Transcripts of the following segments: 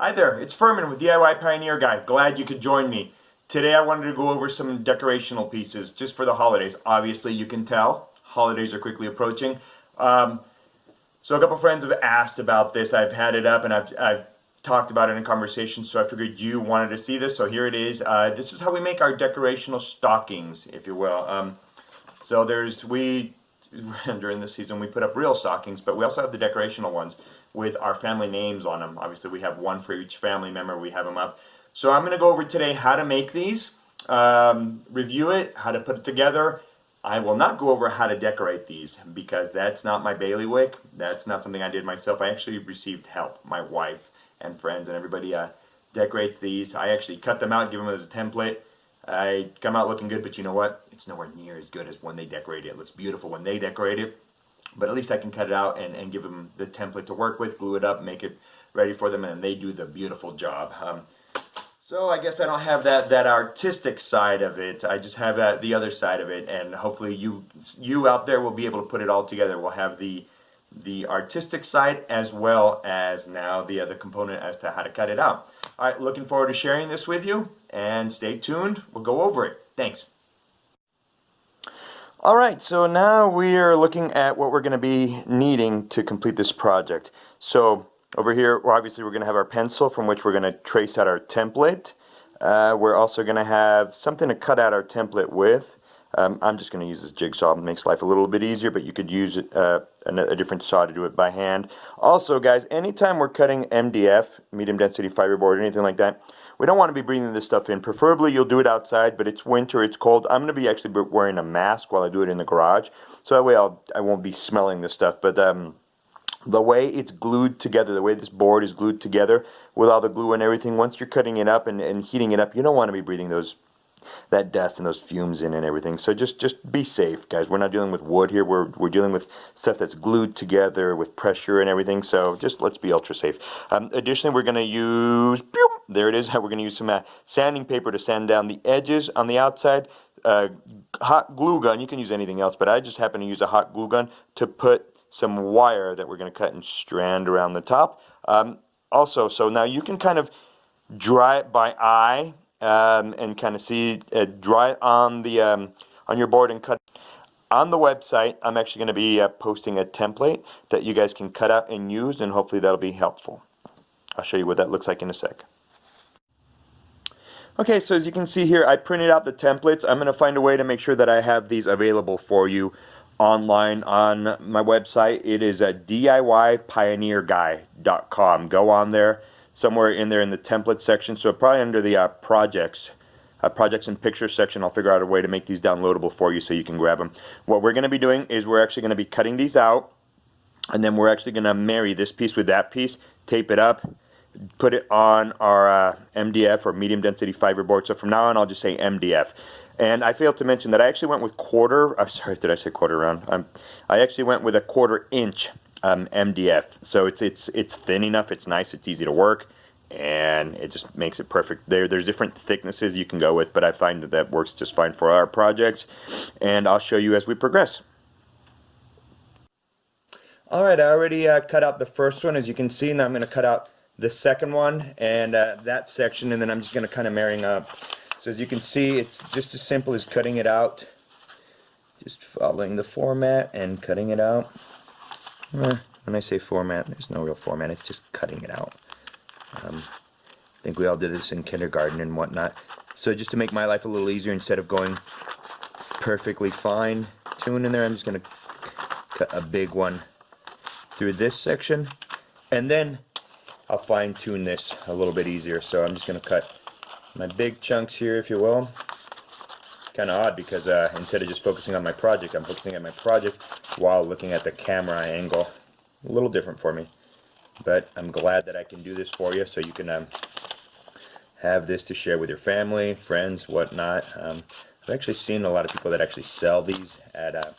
Hi there, it's Furman with DIY Pioneer Guy. Glad you could join me. Today I wanted to go over some decorational pieces just for the holidays. Obviously you can tell, holidays are quickly approaching. So a couple friends have asked about this. I've had it up and I've talked about it in conversation, so I figured you wanted to see this, so here it is. This is how we make our decorational stockings, if you will. So during this season we put up real stockings, but we also have the decorational ones with our family names on them. Obviously we have one for each family member, we have them up. So I'm going to go over today how to make these, review it, how to put it together. I will not go over how to decorate these because that's not my bailiwick. That's not something I did myself. I actually received help. My wife and friends and everybody decorates these. I actually cut them out, give them as a template. I come out looking good, but you know what? It's nowhere near as good as when they decorate it. It looks beautiful when they decorate it. But at least I can cut it out and give them the template to work with, glue it up, make it ready for them, and they do the beautiful job. So I guess I don't have that artistic side of it. I just have the other side of it, and hopefully you out there will be able to put it all together. We'll have the artistic side as well as now the other component as to how to cut it out. All right, looking forward to sharing this with you, and stay tuned. We'll go over it. Thanks. Alright, so now we are looking at what we're going to be needing to complete this project. So over here, obviously we're going to have our pencil from which we're going to trace out our template. We're also going to have something to cut out our template with. I'm just going to use this jigsaw. It makes life a little bit easier, but you could use a different saw to do it by hand. Also guys, anytime we're cutting MDF, medium density fiberboard, or anything like that, we don't want to be breathing this stuff in. Preferably you'll do it outside, but it's winter, it's cold. I'm going to be actually wearing a mask while I do it in the garage, so that way I won't be smelling this stuff. But the way it's glued together, the way this board is glued together with all the glue and everything, once you're cutting it up and heating it up, you don't want to be breathing that dust and those fumes in and everything. So just be safe, guys. We're not dealing with wood here. We're dealing with stuff that's glued together with pressure and everything. So just let's be ultra safe. Additionally, we're going to use, there it is. We're going to use some sanding paper to sand down the edges on the outside. Hot glue gun. You can use anything else, but I just happen to use a hot glue gun to put some wire that we're going to cut and strand around the top. Also, so now you can kind of dry it by eye. And kind of see dry it on your board and cut it. On the website, I'm actually going to be posting a template that you guys can cut out and use, and hopefully that'll be helpful. I'll show you what that looks like in a sec. Okay, so as you can see here, I printed out the templates. I'm going to find a way to make sure that I have these available for you online on my website. It is at DIYPioneerGuy.com. Go on there. Somewhere in there in the template section, so probably under the projects and pictures section. I'll figure out a way to make these downloadable for you so you can grab them. What we're going to be doing is we're actually going to be cutting these out, and then we're actually going to marry this piece with that piece, tape it up, put it on our MDF or medium density fiberboard. So from now on I'll just say MDF. And I failed to mention that I actually went with I'm sorry, did I say quarter round? I actually went with a 1/4 inch MDF, so it's thin enough, it's nice, it's easy to work, and it just makes it perfect. There's different thicknesses you can go with, but I find that works just fine for our projects, and I'll show you as we progress. Alright, I already cut out the first one, as you can see. Now I'm going to cut out the second one and that section, and then I'm just going to kind of marrying up. So as you can see, it's just as simple as cutting it out, just following the format and cutting it out. When I say format, there's no real format, it's just cutting it out. I think we all did this in kindergarten and whatnot. So just to make my life a little easier, instead of going perfectly fine tuned in there, I'm just going to cut a big one through this section, and then I'll fine tune this a little bit easier. So I'm just going to cut my big chunks here, if you will. Kind of odd because instead of just focusing on my project, I'm focusing on my project while looking at the camera angle. A little different for me, but I'm glad that I can do this for you so you can have this to share with your family, friends, whatnot. I've actually seen a lot of people that actually sell these at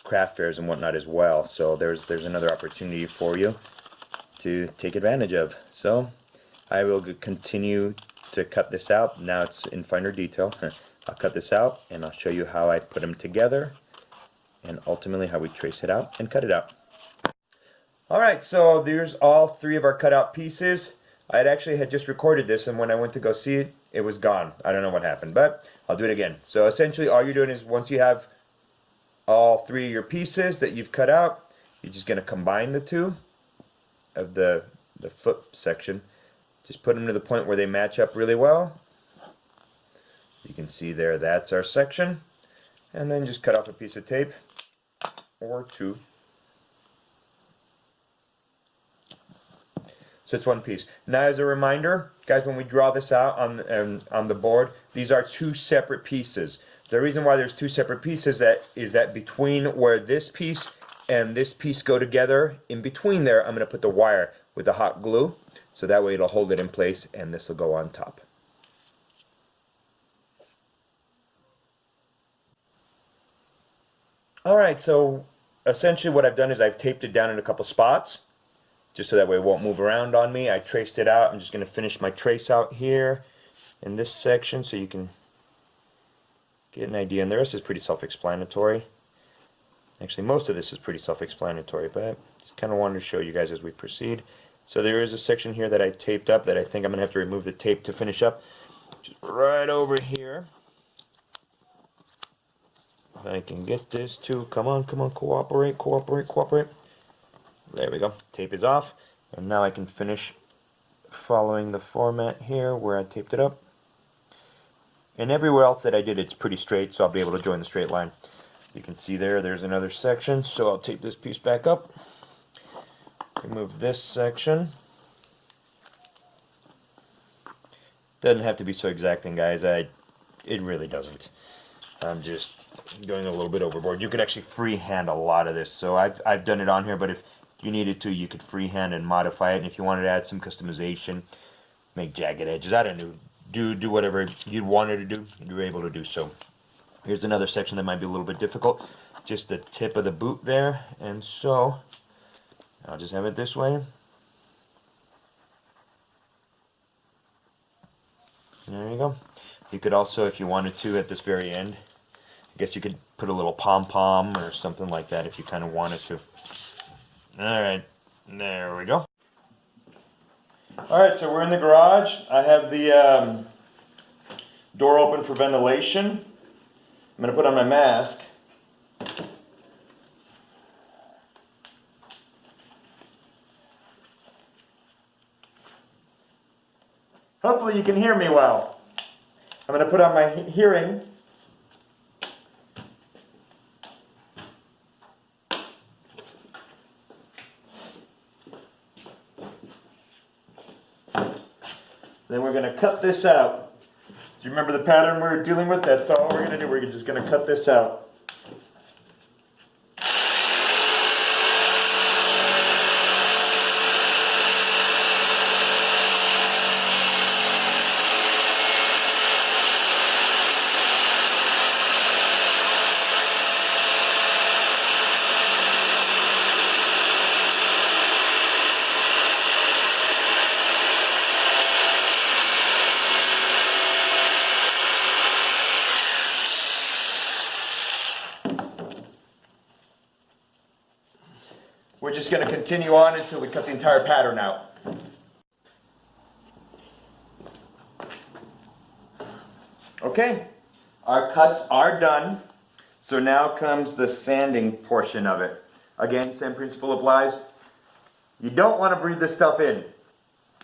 craft fairs and whatnot as well, so there's another opportunity for you to take advantage of. So I will continue to cut this out. Now it's in finer detail. I'll cut this out and I'll show you how I put them together and ultimately how we trace it out and cut it out. Alright, so there's all three of our cutout pieces. I actually had just recorded this, and when I went to go see it, it was gone. I don't know what happened, but I'll do it again. So essentially all you're doing is once you have all three of your pieces that you've cut out, you're just going to combine the two of the foot section. Just put them to the point where they match up really well. You can see there, that's our section. And then just cut off a piece of tape or two. So it's one piece. Now as a reminder, guys, when we draw this out on the board, these are two separate pieces. The reason why there's two separate pieces is that between where this piece and this piece go together, in between there, I'm going to put the wire with the hot glue. So that way it'll hold it in place and this will go on top. Alright, so essentially what I've done is I've taped it down in a couple spots, just so that way it won't move around on me. I traced it out. I'm just going to finish my trace out here in this section so you can get an idea. And the rest is pretty self-explanatory. Actually, most of this is pretty self-explanatory, but I just kind of wanted to show you guys as we proceed. So there is a section here that I taped up that I think I'm going to have to remove the tape to finish up. Just right over here. If I can get this to, come on, cooperate. There we go. Tape is off. And now I can finish following the format here where I taped it up. And everywhere else that I did, it's pretty straight, so I'll be able to join the straight line. You can see there's another section, so I'll tape this piece back up. Remove this section. Doesn't have to be so exacting, guys. It really doesn't. I'm just going a little bit overboard. You could actually freehand a lot of this. So I've done it on here, but if you needed to, you could freehand and modify it. And if you wanted to add some customization, make jagged edges, I don't know, do whatever you wanted to do, you're able to do so. Here's another section that might be a little bit difficult. Just the tip of the boot there. And so I'll just have it this way. There you go. You could also, if you wanted to, at this very end, I guess you could put a little pom-pom or something like that if you kind of wanted to. Alright, there we go. Alright, so we're in the garage. I have the door open for ventilation. I'm going to put on my mask. Hopefully you can hear me well. I'm going to put on my hearing. Then we're going to cut this out. Do you remember the pattern we were dealing with? That's all we're going to do. We're just going to cut this out. We're just going to continue on until we cut the entire pattern out. Okay, our cuts are done. So now comes the sanding portion of it. Again, same principle applies. You don't want to breathe this stuff in.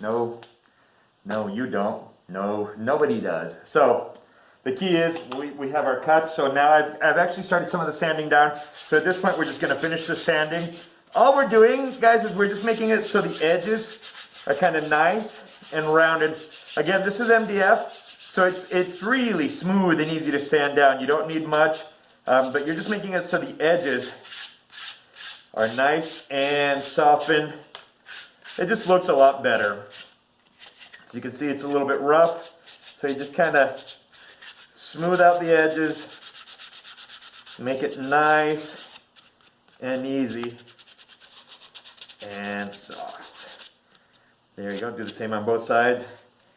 No, you don't. No, nobody does. So the key is we have our cuts. So now I've actually started some of the sanding down. So at this point we're just going to finish the sanding. All we're doing, guys, is we're just making it so the edges are kind of nice and rounded. Again, this is MDF, so it's really smooth and easy to sand down. You don't need much, but you're just making it so the edges are nice and softened. It just looks a lot better. So you can see it's a little bit rough, so you just kind of smooth out the edges, make it nice and easy and soft. There you go. Do the same on both sides.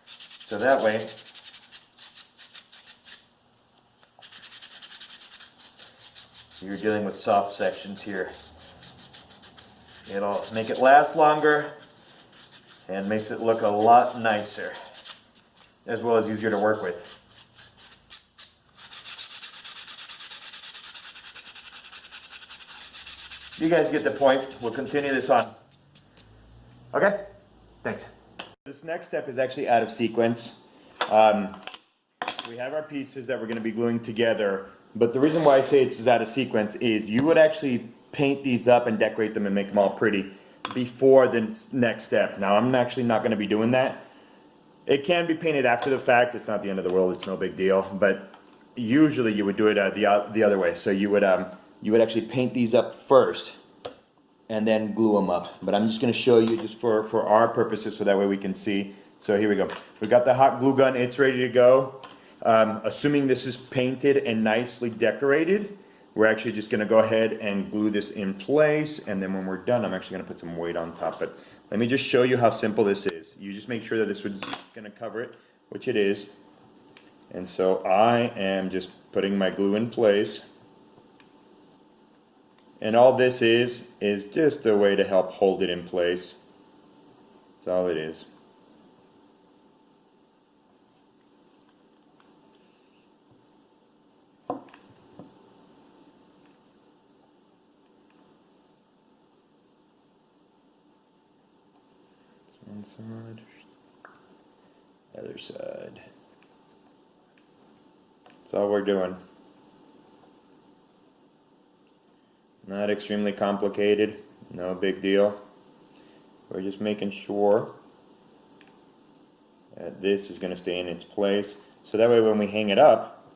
So that way you're dealing with soft sections here. It'll make it last longer and makes it look a lot nicer, as well as easier to work with. You guys get the point. We'll continue this on. Okay? Thanks. This next step is actually out of sequence. We have our pieces that we're going to be gluing together, but the reason why I say it's out of sequence is you would actually paint these up and decorate them and make them all pretty before the next step. Now, I'm actually not going to be doing that. It can be painted after the fact. It's not the end of the world. It's no big deal. But usually you would do it the other way. So you would actually paint these up first and then glue them up. But I'm just going to show you just for our purposes so that way we can see. So here we go. We got the hot glue gun. It's ready to go. Assuming this is painted and nicely decorated, we're actually just going to go ahead and glue this in place, and then when we're done, I'm actually going to put some weight on top. But let me just show you how simple this is. You just make sure that this is going to cover it, which it is. And so I am just putting my glue in place. And all this is just a way to help hold it in place. That's all it is. One side, other side. That's all we're doing. Not extremely complicated, no big deal. We're just making sure that this is going to stay in its place. So that way when we hang it up,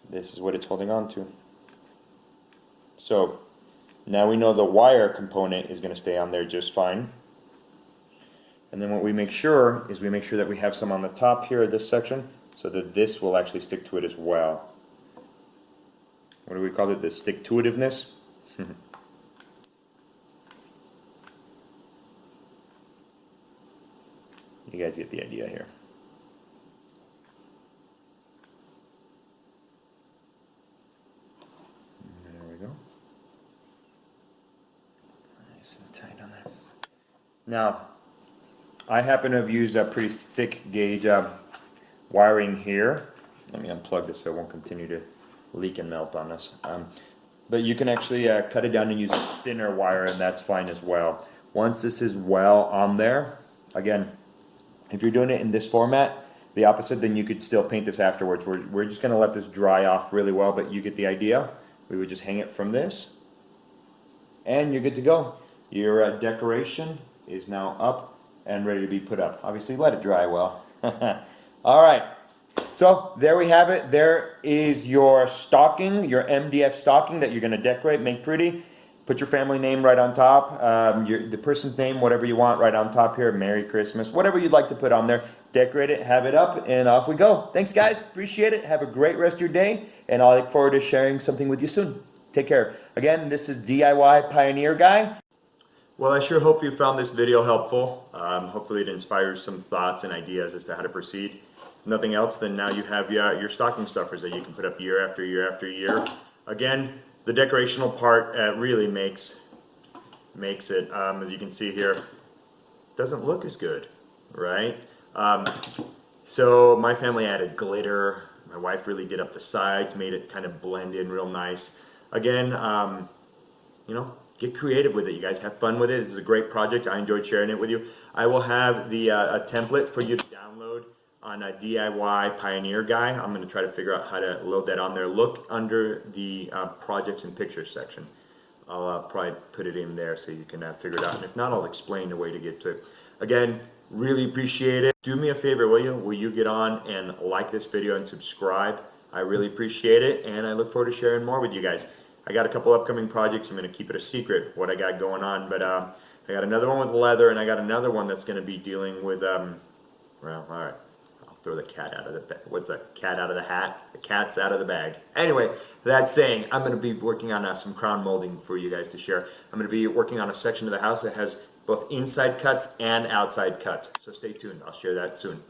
this is what it's holding on to. So now we know the wire component is going to stay on there just fine. And then what we make sure is we make sure that we have some on the top here of this section so that this will actually stick to it as well. What do we call it? The stick-to-itiveness? You guys get the idea here. There we go. Nice and tight on there. Now, I happen to have used a pretty thick gauge wiring here. Let me unplug this so it won't continue to leak and melt on us. But you can actually cut it down and use thinner wire, and that's fine as well. Once this is well on there, again, if you're doing it in this format, the opposite, then you could still paint this afterwards. We're just going to let this dry off really well, but you get the idea. We would just hang it from this, and you're good to go. Your decoration is now up and ready to be put up. Obviously, let it dry well. All right. So there we have it. There is your stocking, your MDF stocking that you're going to decorate, make pretty. Put your family name right on top, the person's name, whatever you want, right on top here. Merry Christmas, whatever you'd like to put on there. Decorate it, have it up, and off we go. Thanks, guys. Appreciate it. Have a great rest of your day, and I look forward to sharing something with you soon. Take care. Again, this is DIY Pioneer Guy. Well, I sure hope you found this video helpful. Hopefully it inspires some thoughts and ideas as to how to proceed. Nothing else, then now you have your stocking stuffers that you can put up year after year after year. Again, the decorational part really makes it, as you can see here, doesn't look as good, right? So my family added glitter. My wife really did up the sides, made it kind of blend in real nice. Again, you know, get creative with it. You guys have fun with it. This is a great project. I enjoyed sharing it with you. I will have the a template for you to download on a DIY Pioneer Guy. I'm going to try to figure out how to load that on there. Look under the projects and pictures section. I'll probably put it in there so you can figure it out. And if not, I'll explain the way to get to it. Again, really appreciate it. Do me a favor, will you? Will you get on and like this video and subscribe? I really appreciate it, and I look forward to sharing more with you guys. I got a couple upcoming projects. I'm going to keep it a secret what I got going on, but I got another one with leather, and I got another one that's going to be dealing with, well, all right. Throw the cat out of the bag. What's that? Cat out of the hat? The cat's out of the bag. Anyway, that saying, I'm going to be working on some crown molding for you guys to share. I'm going to be working on a section of the house that has both inside cuts and outside cuts. So stay tuned. I'll share that soon.